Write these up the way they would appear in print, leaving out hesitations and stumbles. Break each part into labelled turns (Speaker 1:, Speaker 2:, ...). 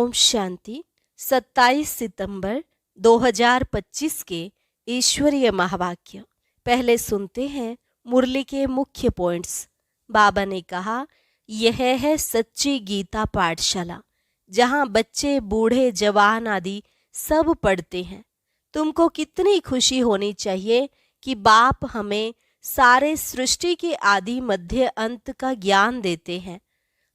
Speaker 1: ओम शांति। 27 सितंबर 2025 के ईश्वरीय महावाक्य। पहले सुनते हैं मुरली के मुख्य पॉइंट्स। बाबा ने कहा, यह है सच्ची गीता पाठशाला जहां बच्चे बूढ़े जवान आदि सब पढ़ते हैं। तुमको कितनी खुशी होनी चाहिए कि बाप हमें सारे सृष्टि के आदि मध्य अंत का ज्ञान देते हैं।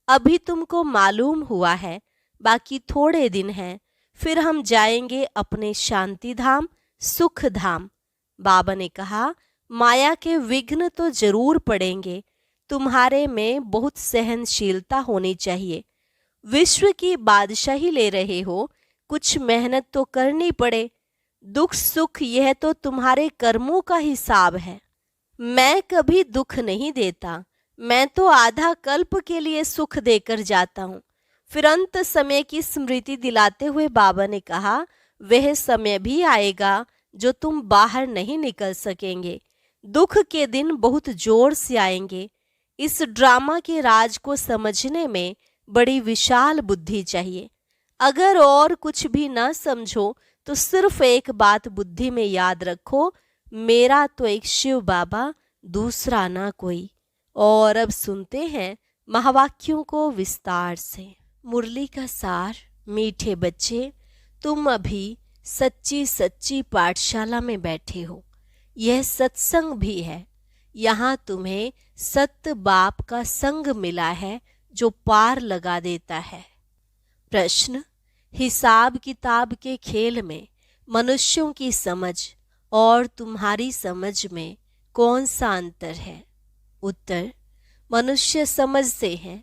Speaker 1: अभी तुमको मालूम हुआ है, बाकी थोड़े दिन हैं, फिर हम जाएंगे अपने शांति धाम सुख धाम। बाबा ने कहा, माया के विघ्न तो जरूर पड़ेंगे, तुम्हारे में बहुत सहनशीलता होनी चाहिए। विश्व की बादशाही ले रहे हो, कुछ मेहनत तो करनी पड़े। दुख सुख यह तो तुम्हारे कर्मों का हिसाब है। मैं कभी दुख नहीं देता, मैं तो आधा कल्प के लिए सुख देकर जाता हूँ। फिर अंत समय की स्मृति दिलाते हुए बाबा ने कहा, वह समय भी आएगा जो तुम बाहर नहीं निकल सकेंगे। दुख के दिन बहुत जोर से आएंगे। इस ड्रामा के राज को समझने में बड़ी विशाल बुद्धि चाहिए। अगर और कुछ भी ना समझो तो सिर्फ एक बात बुद्धि में याद रखो, मेरा तो एक शिव बाबा, दूसरा ना कोई। और अब सुनते हैं महावाक्यों को विस्तार से। मुरली का सार। मीठे बच्चे, तुम अभी सच्ची सच्ची पाठशाला में बैठे हो। यह सत्संग भी है। यहाँ तुम्हें सत्य बाप का संग मिला है जो पार लगा देता है। प्रश्न, हिसाब किताब के खेल में मनुष्यों की समझ और तुम्हारी समझ में कौन सा अंतर है? उत्तर, मनुष्य समझते हैं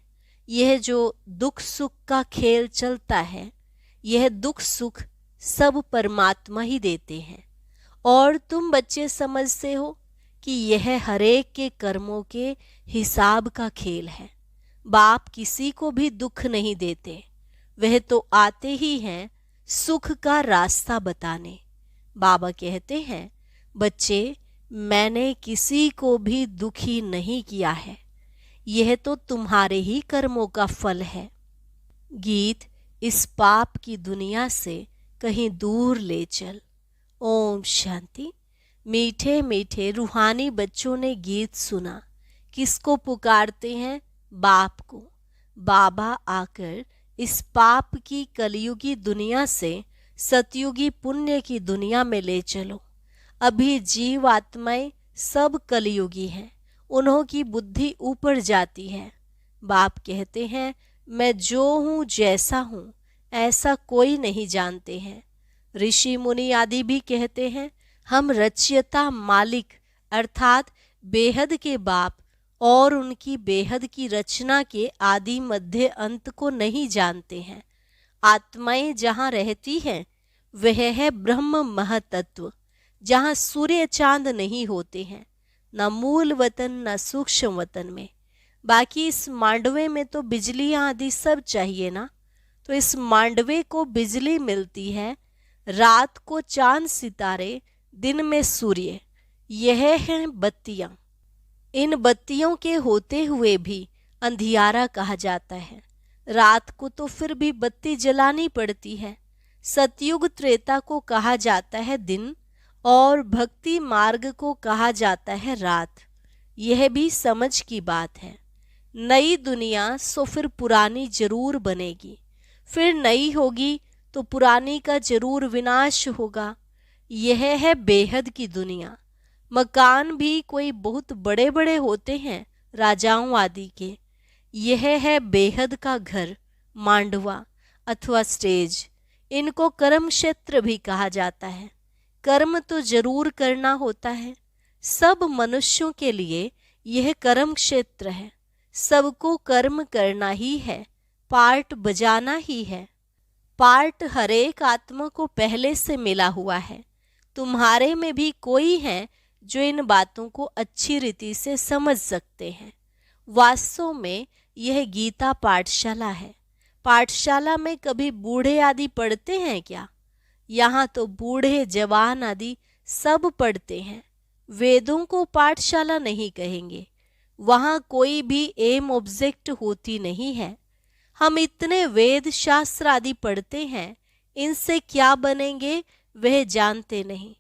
Speaker 1: यह जो दुख सुख का खेल चलता है, यह दुख सुख सब परमात्मा ही देते हैं। और तुम बच्चे समझते हो कि यह हरेक के कर्मों के हिसाब का खेल है। बाप किसी को भी दुख नहीं देते, वह तो आते ही हैं सुख का रास्ता बताने। बाबा कहते हैं, बच्चे, मैंने किसी को भी दुखी नहीं किया है, यह तो तुम्हारे ही कर्मों का फल है। गीत, इस पाप की दुनिया से कहीं दूर ले चल। ओम शांति। मीठे मीठे रूहानी बच्चों ने गीत सुना। किसको पुकारते हैं? बाप को। बाबा आकर इस पाप की कलयुगी दुनिया से सतयुगी पुण्य की दुनिया में ले चलो। अभी जीव आत्माएं सब कलयुगी हैं, उन्हों की बुद्धि ऊपर जाती है। बाप कहते हैं, मैं जो हूँ जैसा हूँ ऐसा कोई नहीं जानते हैं। ऋषि मुनि आदि भी कहते हैं, हम रचयिता मालिक अर्थात बेहद के बाप और उनकी बेहद की रचना के आदि मध्य अंत को नहीं जानते हैं। आत्माएं जहाँ रहती हैं वह है ब्रह्म महतत्व, जहाँ सूर्य चांद नहीं होते हैं, न मूल वतन न सूक्ष्म वतन में। बाकी इस मांडवे में तो बिजलियां आदि सब चाहिए ना, तो इस मांडवे को बिजली मिलती है, रात को चांद सितारे, दिन में सूर्य। यह हैं बत्तियां। इन बत्तियों के होते हुए भी अंधियारा कहा जाता है। रात को तो फिर भी बत्ती जलानी पड़ती है। सतयुग त्रेता को कहा जाता है दिन और भक्ति मार्ग को कहा जाता है रात। यह भी समझ की बात है। नई दुनिया सो फिर पुरानी जरूर बनेगी, फिर नई होगी तो पुरानी का जरूर विनाश होगा। यह है बेहद की दुनिया। मकान भी कोई बहुत बड़े बड़े होते हैं राजाओं आदि के। यह है बेहद का घर, मांडवा अथवा स्टेज। इनको कर्म क्षेत्र भी कहा जाता है। कर्म तो जरूर करना होता है। सब मनुष्यों के लिए यह कर्म क्षेत्र है। सबको कर्म करना ही है, पार्ट बजाना ही है। पार्ट हरेक आत्मा को पहले से मिला हुआ है। तुम्हारे में भी कोई है जो इन बातों को अच्छी रीति से समझ सकते हैं। वास्तव में यह गीता पाठशाला है। पाठशाला में कभी बूढ़े आदि पढ़ते हैं क्या? यहाँ तो बूढ़े जवान आदि सब पढ़ते हैं। वेदों को पाठशाला नहीं कहेंगे। वहाँ कोई भी एम ऑब्जेक्ट होती नहीं है। हम इतने वेद शास्त्र आदि पढ़ते हैं, इनसे क्या बनेंगे वह जानते नहीं।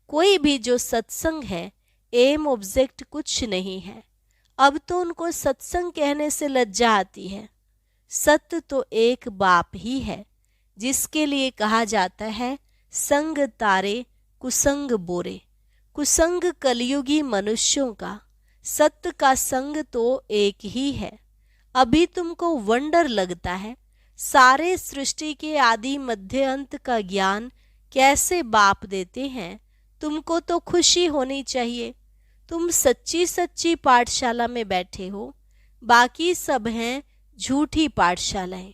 Speaker 1: कोई भी जो सत्संग है, एम ऑब्जेक्ट कुछ नहीं है। अब तो उनको सत्संग कहने से लज्जा आती है। सत्य तो एक बाप ही है, जिसके लिए कहा जाता है संग तारे कुसंग बोरे। कुसंग कलयुगी मनुष्यों का, सत्य का संग तो एक ही है। अभी तुमको वंडर लगता है, सारे सृष्टि के आदि मध्य अंत का ज्ञान कैसे बाप देते हैं। तुमको तो खुशी होनी चाहिए, तुम सच्ची सच्ची पाठशाला में बैठे हो। बाकी सब हैं झूठी पाठशालाएं।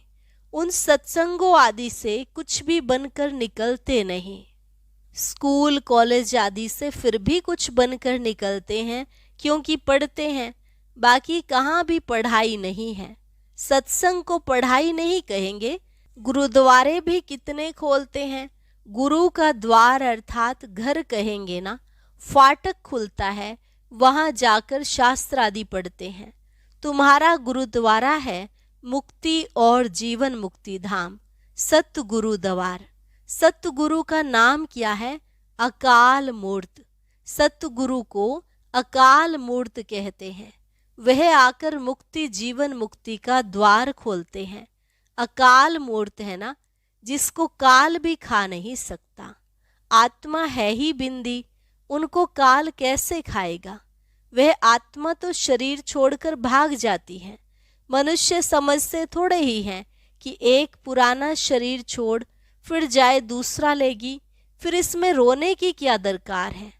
Speaker 1: उन सत्संगों आदि से कुछ भी बनकर निकलते नहीं। स्कूल कॉलेज आदि से फिर भी कुछ बनकर निकलते हैं, क्योंकि पढ़ते हैं। बाकी कहाँ भी पढ़ाई नहीं है। सत्संग को पढ़ाई नहीं कहेंगे। गुरुद्वारे भी कितने खोलते हैं। गुरु का द्वार अर्थात घर कहेंगे ना। फाटक खुलता है, वहां जाकर शास्त्र आदि पढ़ते हैं। तुम्हारा गुरुद्वारा है मुक्ति और जीवन मुक्ति धाम, सतगुरु द्वार। सतगुरु का नाम क्या है? अकाल मूर्त। सतगुरु को अकाल मूर्त कहते हैं। वह आकर मुक्ति जीवन मुक्ति का द्वार खोलते हैं। अकाल मूर्त है ना, जिसको काल भी खा नहीं सकता। आत्मा है ही बिंदी, उनको काल कैसे खाएगा? वह आत्मा तो शरीर छोड़कर भाग जाती है। मनुष्य समझते थोड़े ही हैं कि एक पुराना शरीर छोड़ फिर जाए दूसरा लेगी। फिर इसमें रोने की क्या दरकार है?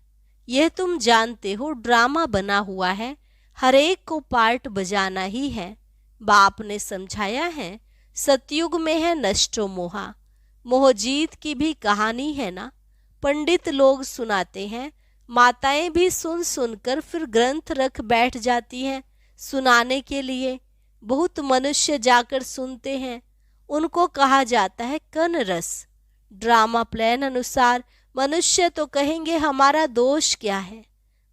Speaker 1: यह तुम जानते हो ड्रामा बना हुआ है, हर एक को पार्ट बजाना ही है। बाप ने समझाया है, सतयुग में है नष्टो मोहा। मोहजीत की भी कहानी है ना। पंडित लोग सुनाते हैं, माताएं भी सुन सुनकर फिर ग्रंथ रख बैठ जाती हैं सुनाने के लिए। बहुत मनुष्य जाकर सुनते हैं, उनको कहा जाता है कन रस। ड्रामा प्लान अनुसार मनुष्य तो कहेंगे हमारा दोष क्या है।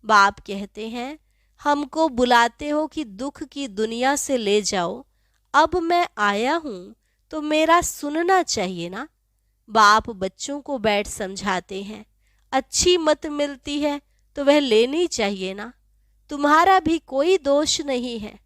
Speaker 1: बाप कहते हैं, हमको बुलाते हो कि दुख की दुनिया से ले जाओ, अब मैं आया हूं तो मेरा सुनना चाहिए ना। बाप बच्चों को बैठ समझाते हैं, अच्छी मत मिलती है तो वह लेनी चाहिए ना। तुम्हारा भी कोई दोष नहीं है,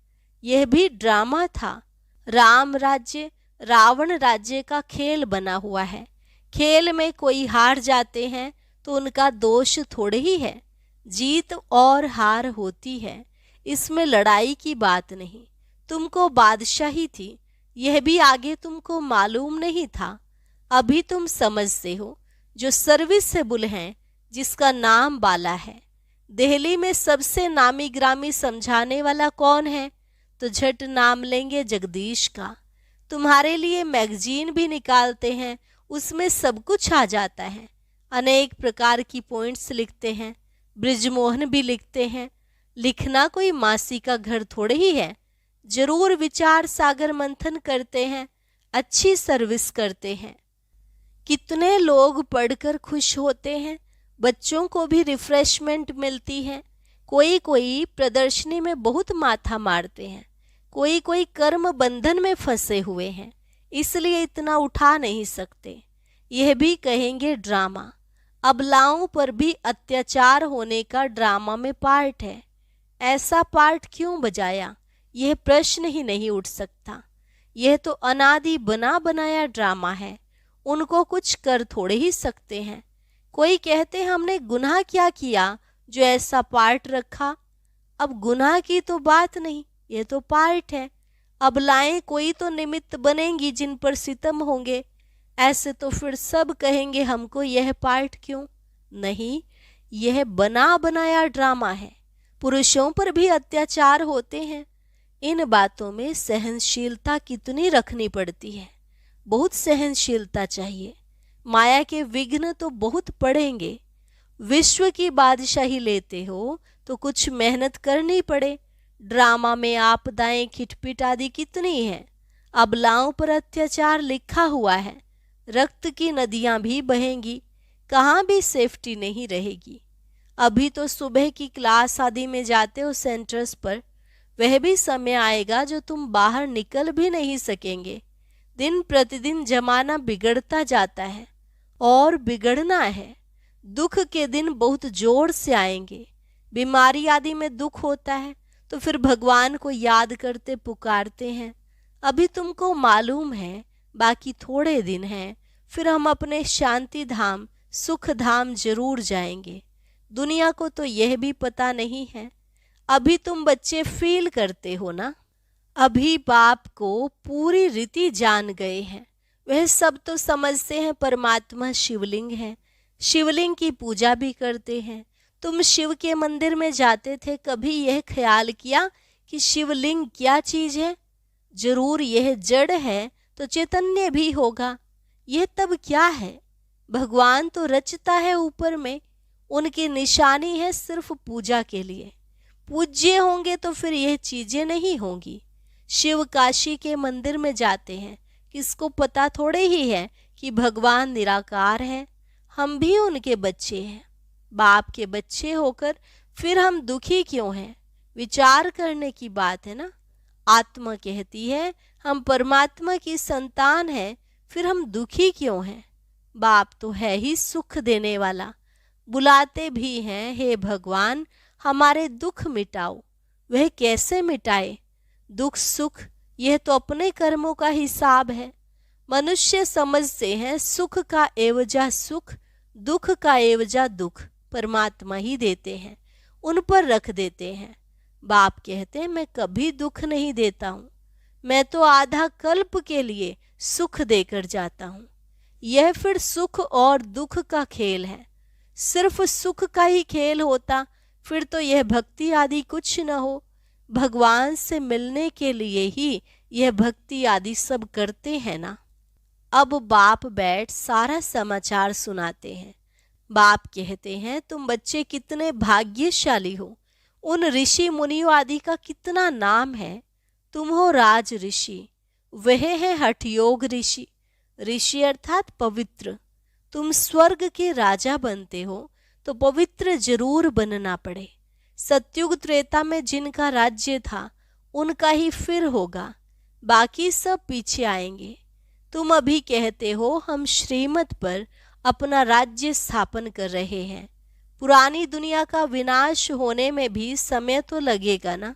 Speaker 1: यह भी ड्रामा था। राम राज्य रावण राज्य का खेल बना हुआ है। खेल में कोई हार जाते हैं तो उनका दोष थोड़े ही है। जीत और हार होती है, इसमें लड़ाई की बात नहीं। तुमको बादशाही थी, यह भी आगे तुमको मालूम नहीं था। अभी तुम समझते हो। जो सर्विसेबल हैं, जिसका नाम बाला है। दिल्ली में सबसे नामी ग्रामी समझाने वाला कौन है? तो झट नाम लेंगे जगदीश का। तुम्हारे लिए मैगजीन भी निकालते हैं, उसमें सब कुछ आ जाता है। अनेक प्रकार की पॉइंट्स लिखते हैं, ब्रिजमोहन भी लिखते हैं। लिखना कोई मासी का घर थोड़े ही है। जरूर विचार सागर मंथन करते हैं, अच्छी सर्विस करते हैं। कितने लोग पढ़कर खुश होते हैं, बच्चों को भी रिफ्रेशमेंट मिलती है। कोई कोई प्रदर्शनी में बहुत माथा मारते हैं, कोई कोई कर्म बंधन में फंसे हुए हैं, इसलिए इतना उठा नहीं सकते। यह भी कहेंगे ड्रामा। अबलाओं पर भी अत्याचार होने का ड्रामा में पार्ट है। ऐसा पार्ट क्यों बजाया, यह प्रश्न ही नहीं उठ सकता। यह तो अनादि बना बनाया ड्रामा है, उनको कुछ कर थोड़े ही सकते हैं। कोई कहते हमने गुनाह क्या किया जो ऐसा पार्ट रखा। अब गुनाह की तो बात नहीं, ये तो पार्ट है। अबलाएं कोई तो निमित्त बनेंगी जिन पर सितम होंगे। ऐसे तो फिर सब कहेंगे हमको यह पार्ट क्यों। नहीं, यह बना बनाया ड्रामा है। पुरुषों पर भी अत्याचार होते हैं। इन बातों में सहनशीलता कितनी रखनी पड़ती है। बहुत सहनशीलता चाहिए। माया के विघ्न तो बहुत पड़ेंगे। विश्व की बादशाही लेते हो तो कुछ मेहनत करनी पड़े। ड्रामा में आपदाएं खिटपिट आदि कितनी है। अबलाओं पर अत्याचार लिखा हुआ है। रक्त की नदियां भी बहेंगी, कहाँ भी सेफ्टी नहीं रहेगी। अभी तो सुबह की क्लास आदि में जाते हो सेंटर्स पर, वह भी समय आएगा जो तुम बाहर निकल भी नहीं सकेंगे। दिन प्रतिदिन जमाना बिगड़ता जाता है और बिगड़ना है। दुख के दिन बहुत जोर से आएंगे। बीमारी आदि में दुख होता है तो फिर भगवान को याद करते पुकारते हैं। अभी तुमको मालूम है बाकी थोड़े दिन हैं, फिर हम अपने शांति धाम सुख धाम जरूर जाएंगे। दुनिया को तो यह भी पता नहीं है। अभी तुम बच्चे फील करते हो ना, अभी बाप को पूरी रीति जान गए हैं। वह सब तो समझते हैं परमात्मा शिवलिंग है, शिवलिंग की पूजा भी करते हैं। तुम शिव के मंदिर में जाते थे, कभी यह ख्याल किया कि शिवलिंग क्या चीज है? जरूर यह जड़ है तो चैतन्य भी होगा। यह तब क्या है? भगवान तो रचता है ऊपर में, उनकी निशानी है सिर्फ पूजा के लिए। पूज्य होंगे तो फिर यह चीजें नहीं होंगी। शिव काशी के मंदिर में जाते हैं, किसको पता थोड़े ही है कि भगवान निराकार है। हम भी उनके बच्चे हैं, बाप के बच्चे होकर फिर हम दुखी क्यों हैं? विचार करने की बात है ना। आत्मा कहती है हम परमात्मा की संतान हैं, फिर हम दुखी क्यों हैं? बाप तो है ही सुख देने वाला। बुलाते भी हैं, हे भगवान हमारे दुख मिटाओ। वह कैसे मिटाए? दुख सुख यह तो अपने कर्मों का हिसाब है। मनुष्य समझते हैं सुख का एवजा सुख, दुख का एवजा दुख परमात्मा ही देते हैं, उन पर रख देते हैं। बाप कहते हैं मैं कभी दुख नहीं देता हूँ, मैं तो आधा कल्प के लिए सुख देकर जाता हूँ। यह फिर सुख और दुख का खेल है। सिर्फ सुख का ही खेल होता फिर तो यह भक्ति आदि कुछ न हो। भगवान से मिलने के लिए ही यह भक्ति आदि सब करते हैं ना। अब बाप बैठ सारा समाचार सुनाते हैं। बाप कहते हैं तुम बच्चे कितने भाग्यशाली हो। उन ऋषि मुनियों आदि का कितना नाम है। तुम हो राज ऋषि, वह है हठयोग ऋषि। ऋषि अर्थात पवित्र। तुम स्वर्ग के राजा बनते हो तो पवित्र जरूर बनना पड़े। सतयुग त्रेता में जिनका राज्य था उनका ही फिर होगा, बाकी सब पीछे आएंगे। तुम अभी कहते हो हम श्रीमत पर अपना राज्य स्थापन कर रहे हैं। पुरानी दुनिया का विनाश होने में भी समय तो लगेगा ना।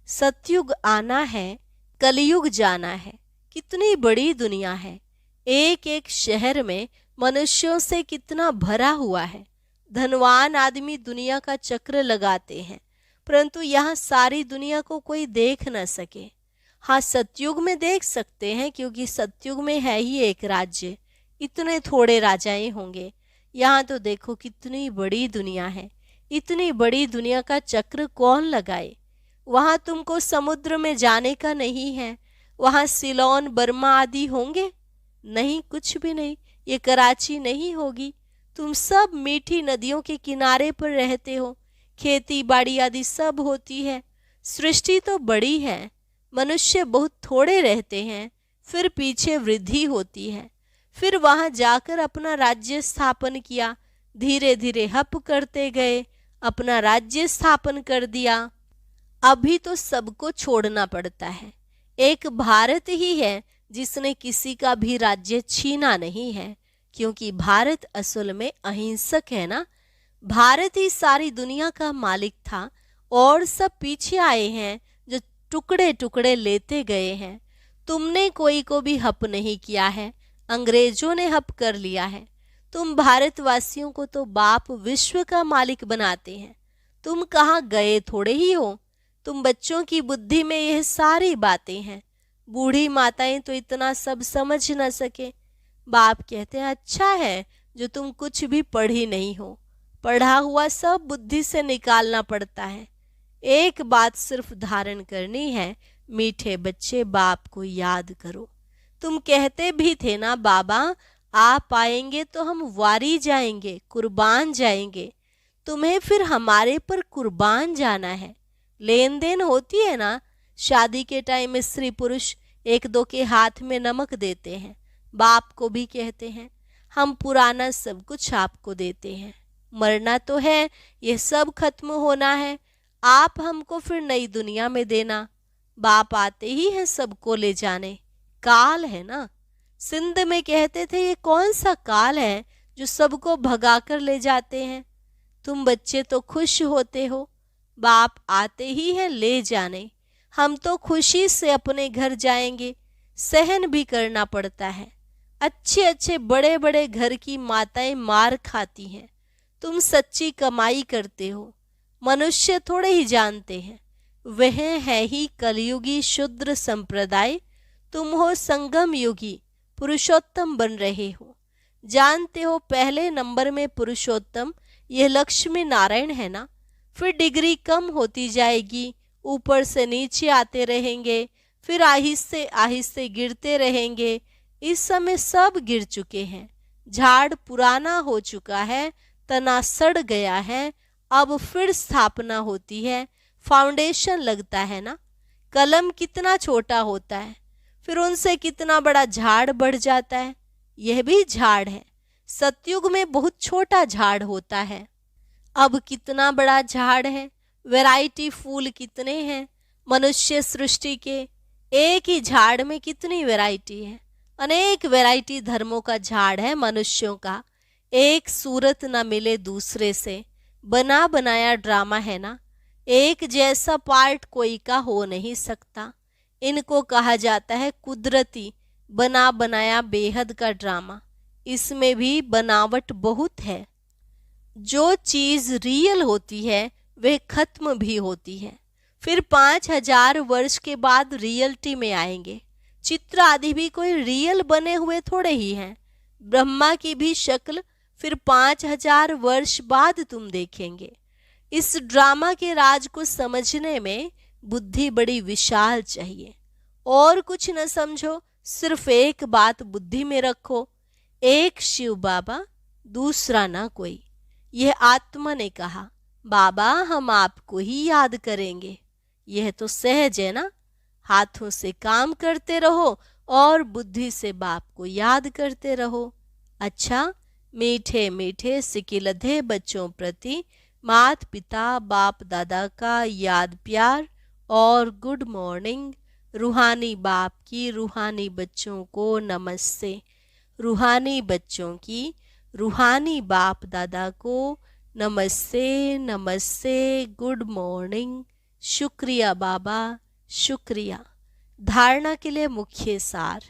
Speaker 1: सतयुग आना है, कलयुग जाना है। कितनी बड़ी दुनिया है। एक एक शहर में मनुष्यों से कितना भरा हुआ है। धनवान आदमी दुनिया का चक्र लगाते हैं, परंतु यहाँ सारी दुनिया को कोई देख न सके। हाँ, सतयुग में देख सकते हैं, क्योंकि सतयुग में है ही एक राज्य, इतने थोड़े राजाएं होंगे। यहाँ तो देखो कितनी बड़ी दुनिया है। इतनी बड़ी दुनिया का चक्र कौन लगाए? वहाँ तुमको समुद्र में जाने का नहीं है। वहाँ सिलोन बर्मा आदि होंगे? नहीं, कुछ भी नहीं। ये कराची नहीं होगी। तुम सब मीठी नदियों के किनारे पर रहते हो। खेती बाड़ी आदि सब होती है। सृष्टि तो बड़ी है, मनुष्य बहुत थोड़े रहते हैं। फिर पीछे वृद्धि होती है। फिर वहां जाकर अपना राज्य स्थापन किया। धीरे धीरे हप करते गए, अपना राज्य स्थापन कर दिया। अभी तो सबको छोड़ना पड़ता है। एक भारत ही है जिसने किसी का भी राज्य छीना नहीं है, क्योंकि भारत असल में अहिंसक है ना। भारत ही सारी दुनिया का मालिक था और सब पीछे आए हैं जो टुकड़े टुकड़े लेते गए हैं। तुमने कोई को भी हप नहीं किया है, अंग्रेजों ने हप कर लिया है। तुम भारतवासियों को तो बाप विश्व का मालिक बनाते हैं। तुम कहाँ गए थोड़े ही हो। तुम बच्चों की बुद्धि में यह सारी बातें हैं। बूढ़ी माताएं तो इतना सब समझ न सके। बाप कहते हैं अच्छा है जो तुम कुछ भी पढ़ी नहीं हो। पढ़ा हुआ सब बुद्धि से निकालना पड़ता है। एक बात सिर्फ धारण करनी है, मीठे बच्चे बाप को याद करो। तुम कहते भी थे ना बाबा आप आएंगे तो हम वारी जाएंगे, कुर्बान जाएंगे। तुम्हें फिर हमारे पर कुर्बान जाना है। लेन देन होती है ना, शादी के टाइम में स्त्री पुरुष एक दो के हाथ में नमक देते हैं। बाप को भी कहते हैं हम पुराना सब कुछ आपको देते हैं। मरना तो है, यह सब खत्म होना है। आप हमको फिर नई दुनिया में देना। बाप आते ही हैं सबको ले जाने। काल है ना, सिंध में कहते थे ये कौन सा काल है जो सबको भगा कर ले जाते हैं। तुम बच्चे तो खुश होते हो, बाप आते ही हैं ले जाने। हम तो खुशी से अपने घर जाएंगे, सहन भी करना पड़ता है। अच्छे अच्छे बड़े बड़े घर की माताएं मार खाती हैं। तुम सच्ची कमाई करते हो, मनुष्य थोड़े ही जानते हैं। वह है ही कलयुगी शूद्र संप्रदाय, तुम हो संगम युगी पुरुषोत्तम बन रहे हो। जानते हो पहले नंबर में पुरुषोत्तम यह लक्ष्मी नारायण है ना। फिर डिग्री कम होती जाएगी, ऊपर से नीचे आते रहेंगे, फिर आहिस्ते आहिस्ते गिरते रहेंगे। इस समय सब गिर चुके हैं, झाड़ पुराना हो चुका है, तना सड़ गया है, अब फिर स्थापना होती है, फाउंडेशन लगता है ना। कलम कितना छोटा होता है, फिर उनसे कितना बड़ा झाड़ बढ़ जाता है। यह भी झाड़ है, सतयुग में बहुत छोटा झाड़ होता है, अब कितना बड़ा झाड़ है। वैरायटी फूल कितने हैं मनुष्य सृष्टि के, एक ही झाड़ में कितनी वैरायटी है। अनेक वैरायटी धर्मों का झाड़ है मनुष्यों का, एक सूरत ना मिले दूसरे से, बना बनाया ड्रामा है ना। एक जैसा पार्ट कोई का हो नहीं सकता। इनको कहा जाता है कुदरती बना बनाया बेहद का ड्रामा। इसमें भी बनावट बहुत है। जो चीज रियल होती है वह खत्म भी होती है, फिर 5000 वर्ष के बाद रियलिटी में आएंगे। चित्र आदि भी कोई रियल बने हुए थोड़े ही हैं। ब्रह्मा की भी शक्ल फिर 5000 वर्ष बाद तुम देखेंगे। इस ड्रामा के राज को समझने में बुद्धि बड़ी विशाल चाहिए। और कुछ न समझो, सिर्फ एक बात बुद्धि में रखो, एक शिव बाबा, दूसरा ना कोई। यह आत्मा ने कहा, बाबा हम आपको ही याद करेंगे। यह तो सहज है ना। हाथों से काम करते रहो और बुद्धि से बाप को याद करते रहो। अच्छा, मीठे मीठे सिकिलधे बच्चों प्रति माता पिता बाप दादा का याद प्यार और गुड मॉर्निंग। रूहानी बाप की रूहानी बच्चों को नमस्ते। रूहानी बच्चों की रूहानी बाप दादा को नमस्ते नमस्ते, गुड मॉर्निंग। शुक्रिया बाबा, शुक्रिया। धारणा के लिए मुख्य सार,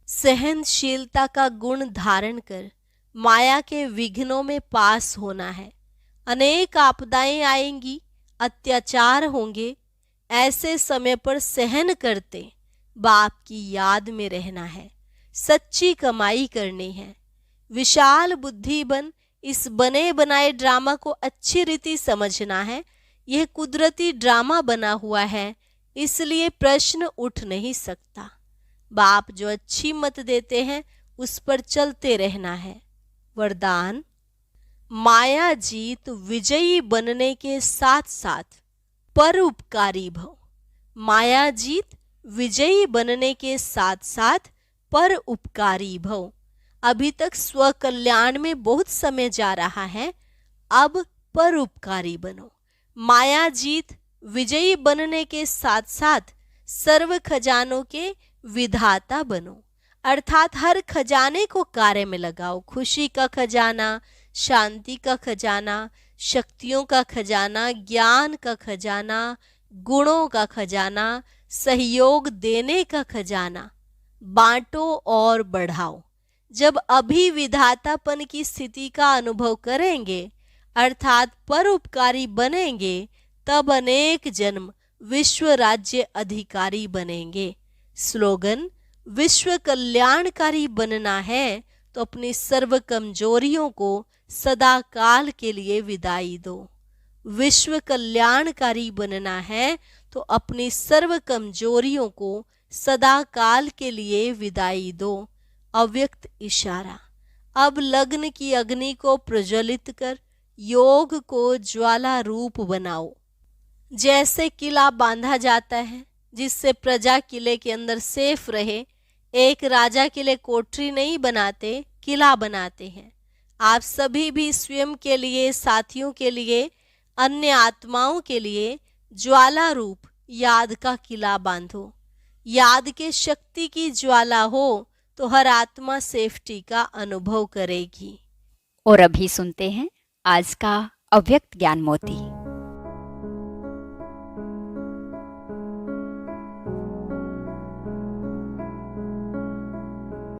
Speaker 1: सहनशीलता का गुण धारण कर माया के विघ्नों में पास होना है। अनेक आपदाएं आएंगी, अत्याचार होंगे, ऐसे समय पर सहन करते बाप की याद में रहना है। सच्ची कमाई करनी है। विशाल बुद्धि बन इस बने बनाए ड्रामा को अच्छी रीति समझना है। यह कुदरती ड्रामा बना हुआ है, इसलिए प्रश्न उठ नहीं सकता। बाप जो अच्छी मत देते हैं उस पर चलते रहना है। वरदान, माया जीत विजयी बनने के साथ साथ परोपकारी भव। माया जीत विजयी बनने के साथ साथ परोपकारी भव। अभी तक स्व कल्याण में बहुत समय जा रहा है, अब परोपकारी बनो। माया जीत विजयी बनने के साथ साथ सर्व खजानों के विधाता बनो, अर्थात हर खजाने को कार्य में लगाओ। खुशी का खजाना, शांति का खजाना, शक्तियों का खजाना, ज्ञान का खजाना, गुणों का खजाना, सहयोग देने का खजाना बांटो और बढ़ाओ। जब अभी विधातापन की स्थिति का अनुभव करेंगे अर्थात परोपकारी बनेंगे, तब अनेक जन्म विश्व राज्य अधिकारी बनेंगे। स्लोगन, विश्व कल्याणकारी बनना है तो अपनी सर्व कमजोरियों को सदा काल के लिए विदाई दो। विश्व कल्याणकारी बनना है तो अपनी सर्व कमजोरियों को सदा काल के लिए विदाई दो। अव्यक्त इशारा, अब लग्न की अग्नि को प्रज्वलित कर योग को ज्वाला रूप बनाओ। जैसे किला बांधा जाता है जिससे प्रजा किले के अंदर सेफ रहे, एक राजा के लिए कोठरी नहीं बनाते, किला बनाते हैं। आप सभी भी स्वयं के लिए, साथियों के लिए, अन्य आत्माओं के लिए ज्वाला रूप याद का किला बांधो। याद के शक्ति की ज्वाला हो तो हर आत्मा सेफ्टी का अनुभव करेगी।
Speaker 2: और अभी सुनते हैं आज का अव्यक्त ज्ञान मोती।